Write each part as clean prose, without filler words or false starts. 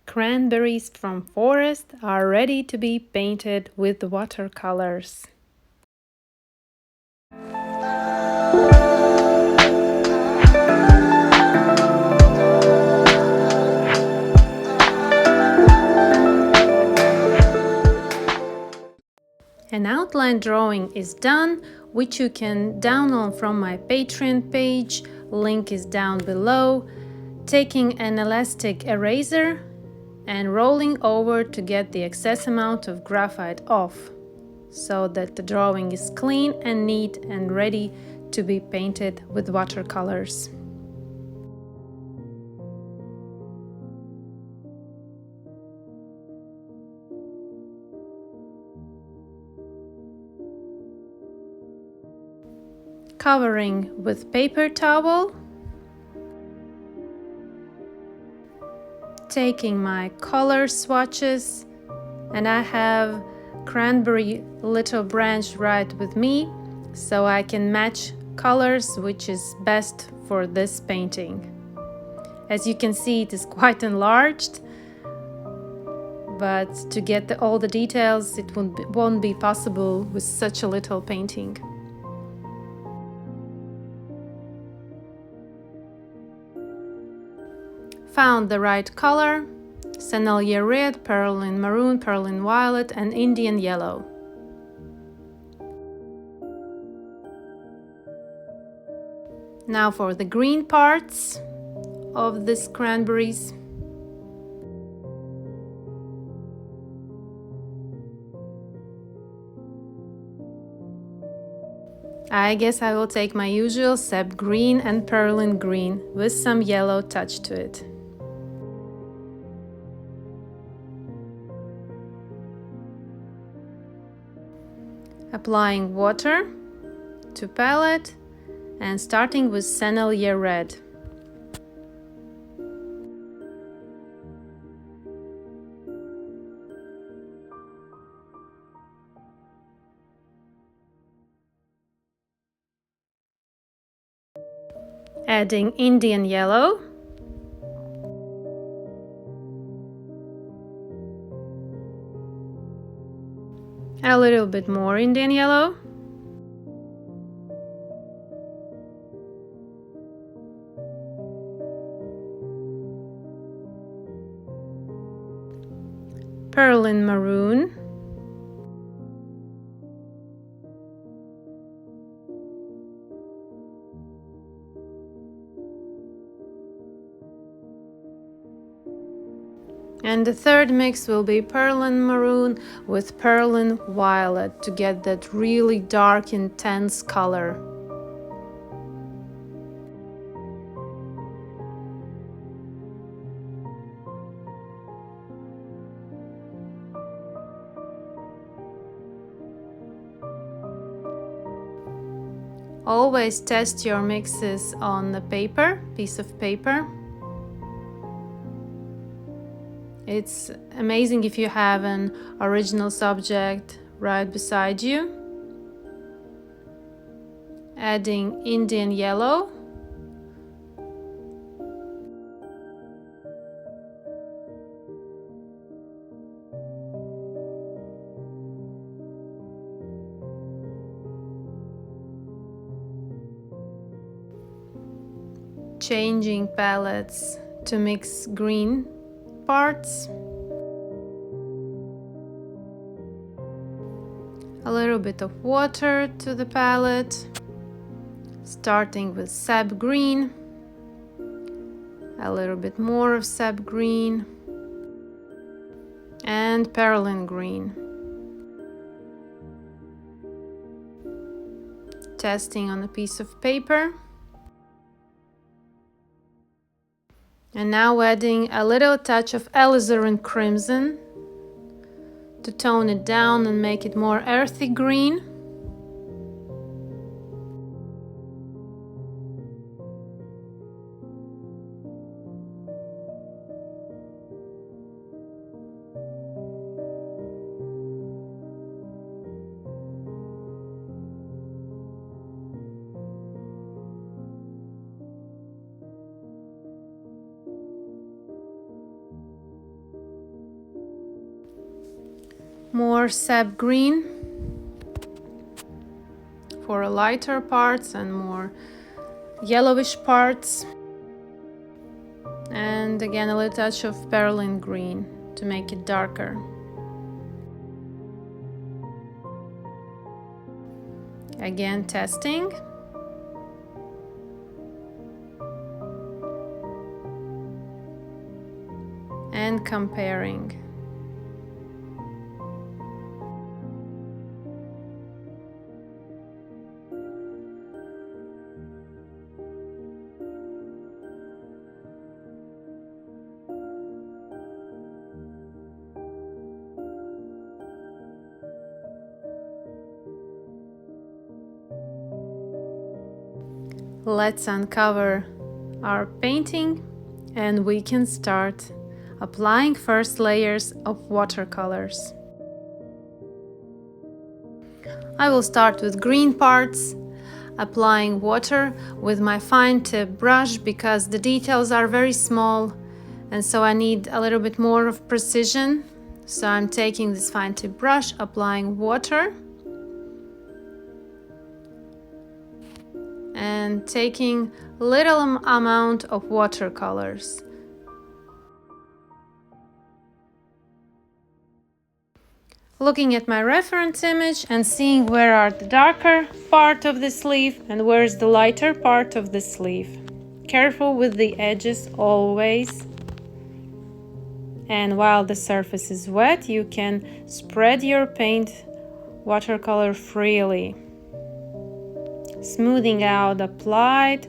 cranberries from forest are ready to be painted with watercolors. An outline drawing is done, which you can download from my Patreon page, link is down below. Taking an elastic eraser and rolling over to get the excess amount of graphite off, so that the drawing is clean and neat and ready to be painted with watercolors. Covering with paper towel. Taking my color swatches, and I have cranberry little branch right with me, so I can match colors, which is best for this painting. As you can see, it is quite enlarged, but to get all the details, it won't be possible with such a little painting. Found the right color: Sennelier red, Perylene maroon, Perylene violet, and Indian yellow. Now for the green parts of these cranberries. I guess I will take my usual sap green and Perylene green with some yellow touch to it. Applying water to palette and starting with Sennelier red. Adding Indian yellow. A little bit more Indian yellow. Perylene maroon. And the third mix will be Perylene maroon with Perylene violet to get that really dark, intense color. Always test your mixes on the piece of paper. It's amazing if you have an original subject right beside you. Adding Indian yellow. Changing palettes to mix green parts. A little bit of water to the palette, starting with sap green, a little bit more of sap green, and Perylene green. Testing on a piece of paper. And now adding a little touch of Alizarin crimson to tone it down and make it more earthy green. more sap green for lighter parts and more yellowish parts. And again, a little touch of Perylene green to make it darker. Again, testing. And comparing. Let's uncover our painting and we can start applying first layers of watercolors. I will start with green parts, applying water with my fine tip brush because the details are very small and so I need a little bit more of precision. So I'm taking this fine tip brush, applying water and taking little amount of watercolors. Looking at my reference image and seeing where are the darker part of the sleeve and where is the lighter part of the sleeve. Careful with the edges always. And while the surface is wet, you can spread your paint watercolor freely, smoothing out applied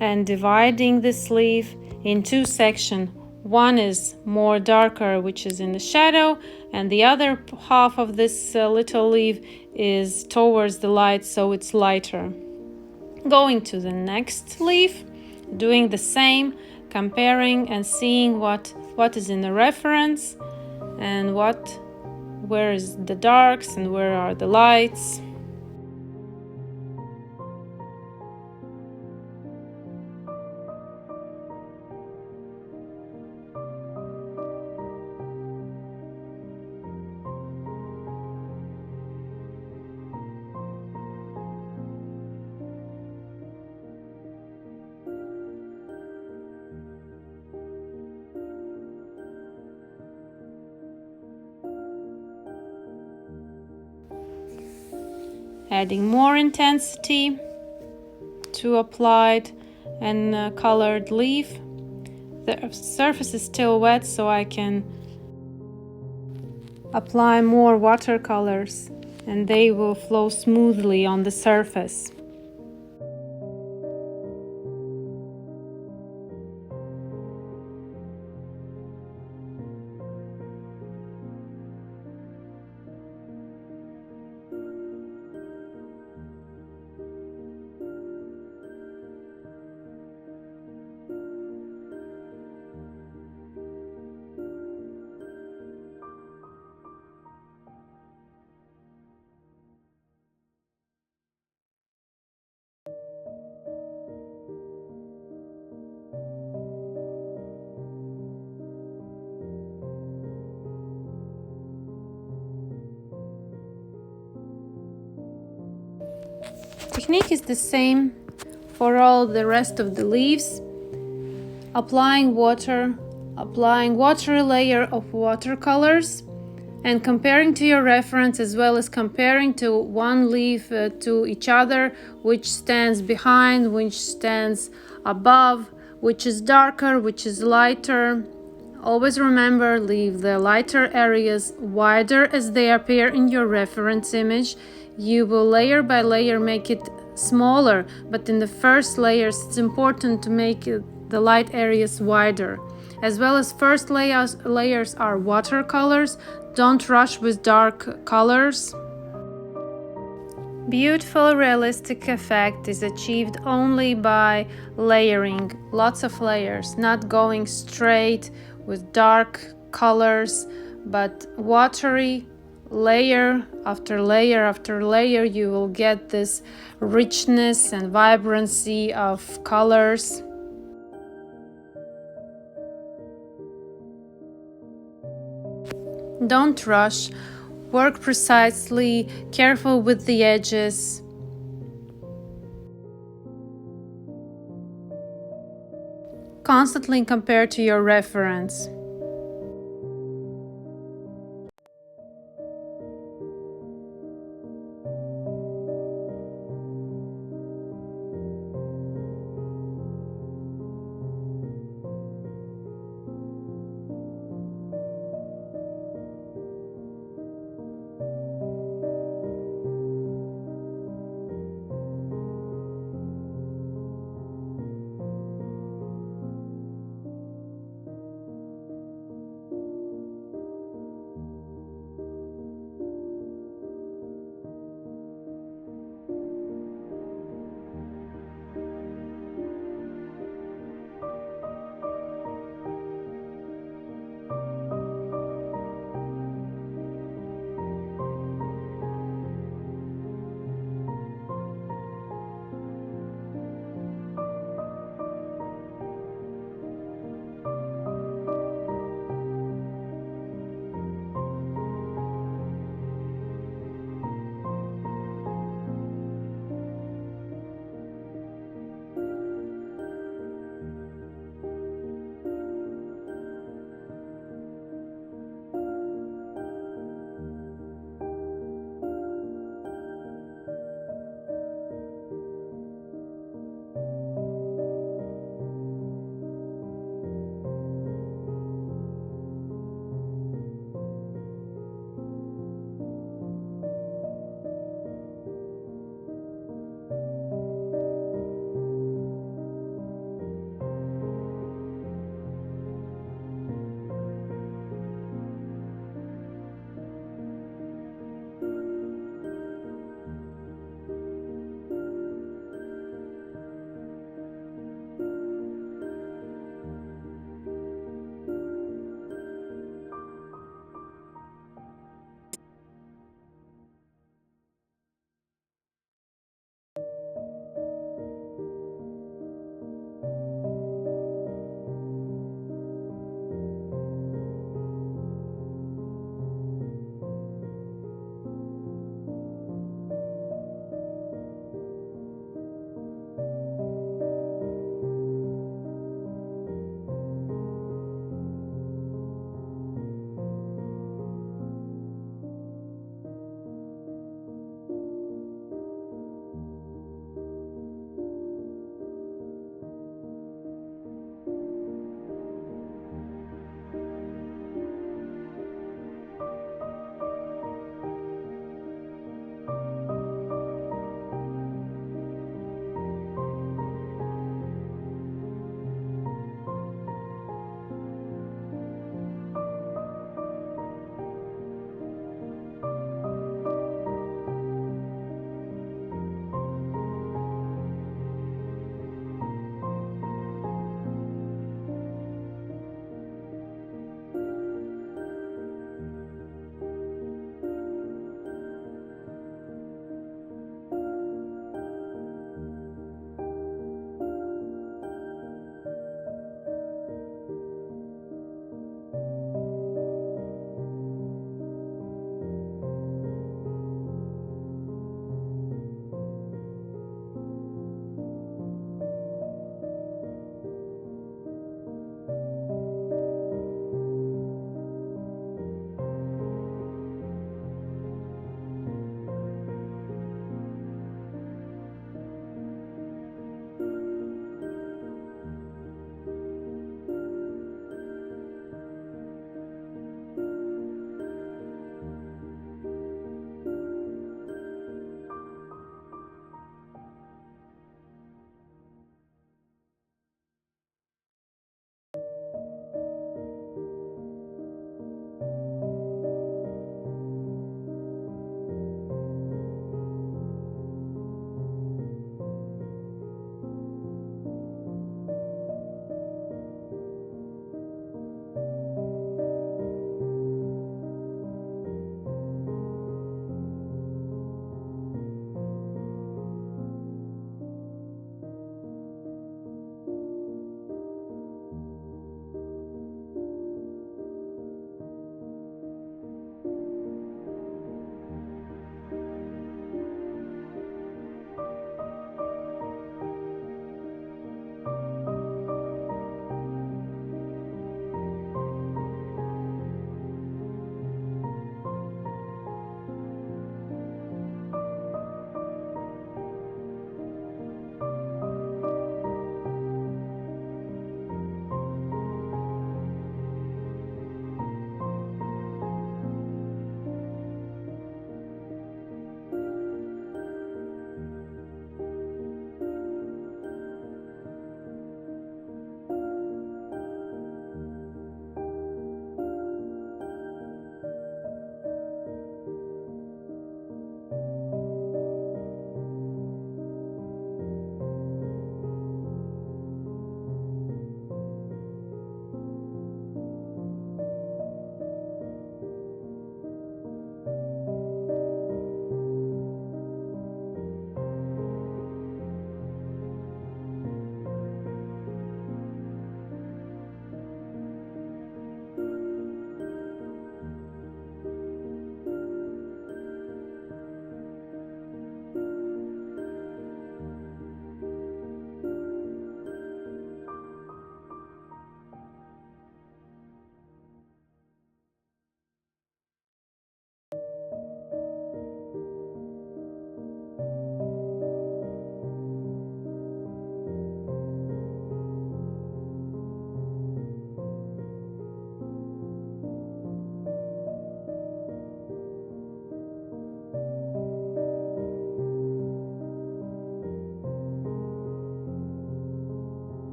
and dividing the sleeve in two sections. One is more darker, which is in the shadow, and the other half of this little leaf is towards the light, so it's lighter. Going to the next leaf, doing the same, comparing and seeing what is in the reference and where is the darks and where are the lights. Adding more intensity to applied and colored leaf. The surface is still wet, so I can apply more watercolors and they will flow smoothly on the surface. Technique is the same for all the rest of the leaves. Applying water, applying watery layer of watercolors and comparing to your reference, as well as comparing to one leaf to each other, which stands behind, which stands above, which is darker, which is lighter. Always remember, leave the lighter areas wider as they appear in your reference image. You will layer by layer make it smaller, but in the first layers it's important to make the light areas wider. As well as first layers are watercolors. Don't rush with dark colors. Beautiful realistic effect is achieved only by layering lots of layers, not going straight with dark colors, but watery layer after layer after layer. You will get this richness and vibrancy of colors. Don't rush, work precisely, careful with the edges. Constantly compare to your reference.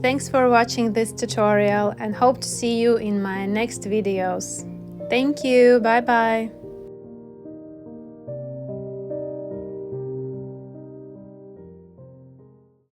Thanks for watching this tutorial and hope to see you in my next videos. Thank you, bye bye!